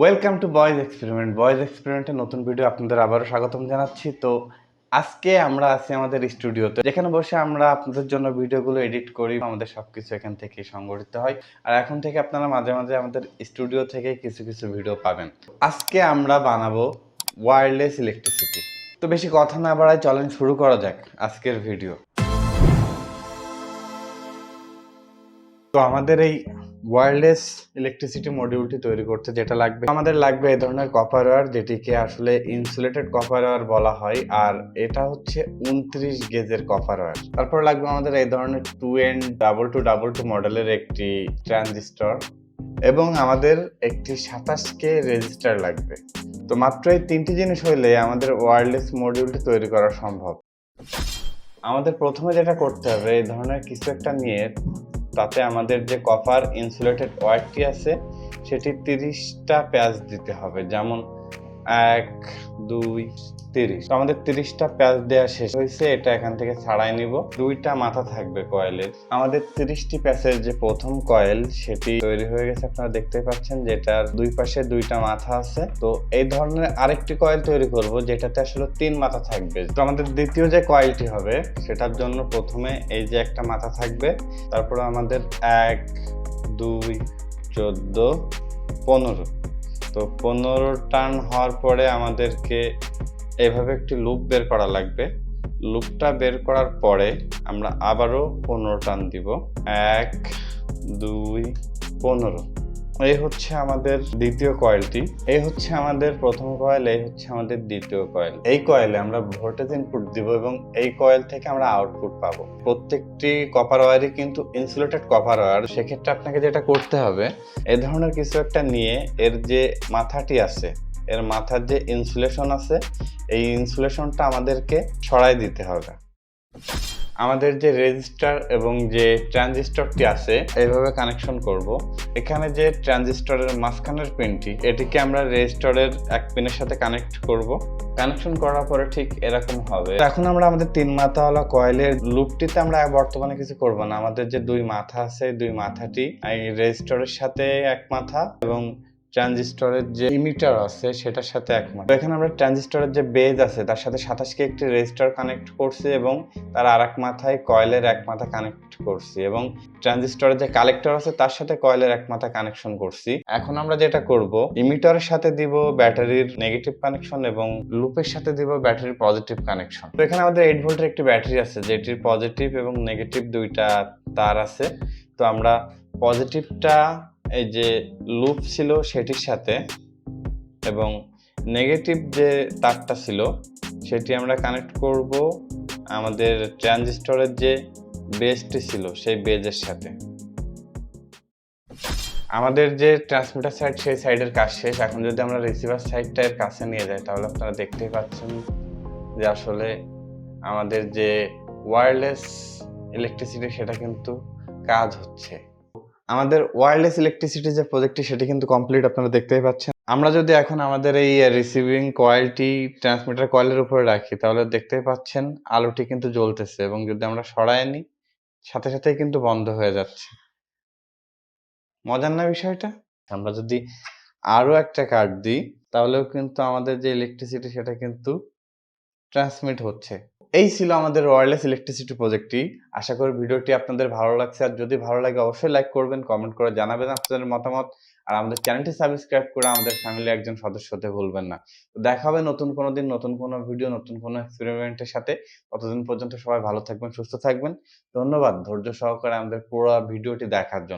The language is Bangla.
Welcome to boys experiment. Boys এক্সপেরিমেন্টের নতুন ভিডিও আপনাদের আবারও স্বাগতম জানাচ্ছি। তো আজকে আমরা আছি আমাদের স্টুডিওতে, যেখানে বসে আমরা আপনাদের জন্য ভিডিওগুলো এডিট করি। আমাদের সবকিছু এখান থেকেই সংগঠিত হয়, আর এখন থেকে আপনারা মাঝে মাঝে আমাদের স্টুডিও থেকে কিছু কিছু ভিডিও পাবেন। আজকে আমরা বানাবো ওয়্যারলেস ইলেকট্রিসিটি। তো বেশি কথা না বাড়ায় চলেন শুরু করা যাক আজকের ভিডিও। তো আমাদের এই ওয়্যারলেস ইলেকট্রিসিটি মডিউলটি তৈরি করতে যেটা লাগবে, আমাদের লাগবে এই ধরনের কপার ওয়্যার, যেটিকে আসলে ইনসুলেটেড কপার ওয়্যার বলা হয়, আর এটা হচ্ছে 29 গেজের কপার ওয়্যার। তারপর লাগবে আমাদের এই ধরনের 2N2222 মডেলের একটি ট্রানজিস্টর, এবং আমাদের একটি 27K রেজিস্টার লাগবে। তো মাত্র এই তিনটি জিনিস হইলে আমাদের ওয়্যারলেস মডিউলটি তৈরি করা সম্ভব। আমাদের প্রথমে যেটা করতে হবে, এই ধরনের কিছু একটা নিয়ে তাতে আমাদের যে কপার ইনসুলেটেড ওয়্যারটি আছে সেটি 30টা প্যাচ দিতে হবে। যেমন 1 2 30। তো আমাদের 30টা প্যাচ দেওয়া শেষ হয়েছে, এটা এখান থেকে ছাড়াই নিব। দুইটা মাথা থাকবে কয়েলের। আমাদের 30টি প্যাচের যে প্রথম কয়েল সেটি তৈরি হয়ে গেছে, আপনারা দেখতে পাচ্ছেন, যেটার দুই পাশে দুইটা মাথা আছে। তো এই ধরনের আরেকটি কয়েল তৈরি করব যেটাতে আসলে 3 মাথা থাকবে। তো আমাদের দ্বিতীয় যে কয়েলটি হবে সেটার জন্য প্রথমে এই যে একটা মাথা থাকবে, তারপরে আমাদের 1 2 14 15। তো 15 টার্ন হওয়ার পরে আমাদেরকে এভাবে একটি লুপ বের করা লাগবে। লুপটা বের করার পরে আমরা আবারও 15 টার্ন দিব। 1 2 15। এই হচ্ছে আমাদের দ্বিতীয় কয়েলটি, এই হচ্ছে আমাদের প্রথম কয়েল, এই হচ্ছে আমাদের দ্বিতীয় কয়েল। এই কয়েলে আমরা ভোল্টেজ ইনপুট দিব এবং এই কয়েল থেকে আমরা আউটপুট পাবো। প্রত্যেকটি কপার ওয়্যারই কিন্তু ইনসুলেটেড কপার ওয়্যার। সেক্ষেত্রে আপনাকে যেটা করতে হবে, এই ধরনের কিছু একটা নিয়ে এর যে মাথাটি আছে, এর মাথার যে ইনসুলেশন আছে, এই ইনসুলেশনটা আমাদেরকে সরাই দিতে হবে। আমাদের যে রেজিস্টার এবং যে ট্রানজিস্টরটি আছে এইভাবে কানেকশন করব। এখানে যে ট্রানজিস্টরের মাঝখানের পিনটি, এটিকে আমরা রেজিস্টরের এক পিনের সাথে কানেক্ট করব। কানেকশন করার পরে ঠিক এরকম হবে। এখন আমরা আমাদের 3 মাথাওয়ালা কয়েলের লুপটিতে আমরা বর্তমানে কিছু করব না। আমাদের যে দুই মাথা আছে, দুই মাথাটি এই রেজিস্টরের সাথে এক মাথা এবং ট্রানজিস্টরের যে ইমিটার আছে সেটার সাথে এক মাথা। এখানে আমরা ট্রানজিস্টরের যে বেজ আছে তার সাথে 27কে একটি রেজিস্টার কানেক্ট করছি এবং তার আরেক মাথায় কয়েলের এক মাথা কানেক্ট করছি, এবং ট্রানজিস্টরের যে কালেক্টর আছে তার সাথে কয়েলের এক মাথা কানেকশন করছি। এখন আমরা যেটা করব, ইমিটারের সাথে দিব ব্যাটারির নেগেটিভ কানেকশন এবং লুপের সাথে দিব ব্যাটারির পজিটিভ কানেকশন। তো এখানে আমাদের 8 ভোল্টের একটি ব্যাটারি আছে, যেটির পজিটিভ এবং নেগেটিভ দুইটা তার আছে। তো আমরা পজিটিভটা এই যে লুপ ছিল সেটির সাথে, এবং নেগেটিভ যে তারটা ছিল সেটি আমরা কানেক্ট করব আমাদের ট্রানজিস্টরের যে বেজটি ছিল সেই বেজের সাথে। আমাদের যে ট্রান্সমিটার সাইড সেই সাইডের কাজ শেষ। এখন যদি আমরা রিসিভার সাইডটার কাছে নিয়ে যাই, তাহলে আপনারা দেখতেই পাচ্ছেন যে আসলে আমাদের যে ওয়্যারলেস ইলেকট্রিসিটি সেটা কিন্তু কাজ হচ্ছে। আমাদের ওয়্যারলেস ইলেকট্রিসিটি যে প্রজেক্টটি সেটি কিন্তু কমপ্লিট, আপনারা দেখতেই পাচ্ছেন। আমরা যদি এখন আমাদের এই রিসিভিং কয়েলটি ট্রান্সমিটার কয়েলের উপরে রাখি, তাহলে দেখতেই পাচ্ছেন আলোটি কিন্তু জ্বলতেছে, এবং যদি আমরা সরায় নিই সাথে সাথেই কিন্তু বন্ধ হয়ে যাচ্ছে। মজার না বিষয়টা? আমরা যদি আরো একটা কাট দিই, তাহলেও কিন্তু আমাদের যে ইলেকট্রিসিটি সেটা কিন্তু ট্রান্সমিট হচ্ছে। এই ছিল আমাদের ওয়্যারলেস ইলেকট্রিসিটি প্রজেক্টটি। আশা করি ভিডিওটি আপনাদের ভালো লাগছে, আর যদি ভালো লাগে অবশ্যই লাইক করবেন, কমেন্ট করে জানাবেন আপনাদের মতামত, আর আমাদের চ্যানেলটি সাবস্ক্রাইব করে আমাদের ফ্যামিলির একজন সদস্য হতে ভুলবেন না। তো দেখা হবে নতুন কোনো দিন, নতুন কোনো ভিডিও, নতুন কোনো এক্সপেরিমেন্টের সাথে। ততদিন পর্যন্ত সবাই ভালো থাকবেন, সুস্থ থাকবেন। ধন্যবাদ ধৈর্য সহকারে আমাদের পুরো ভিডিওটি দেখার জন্য।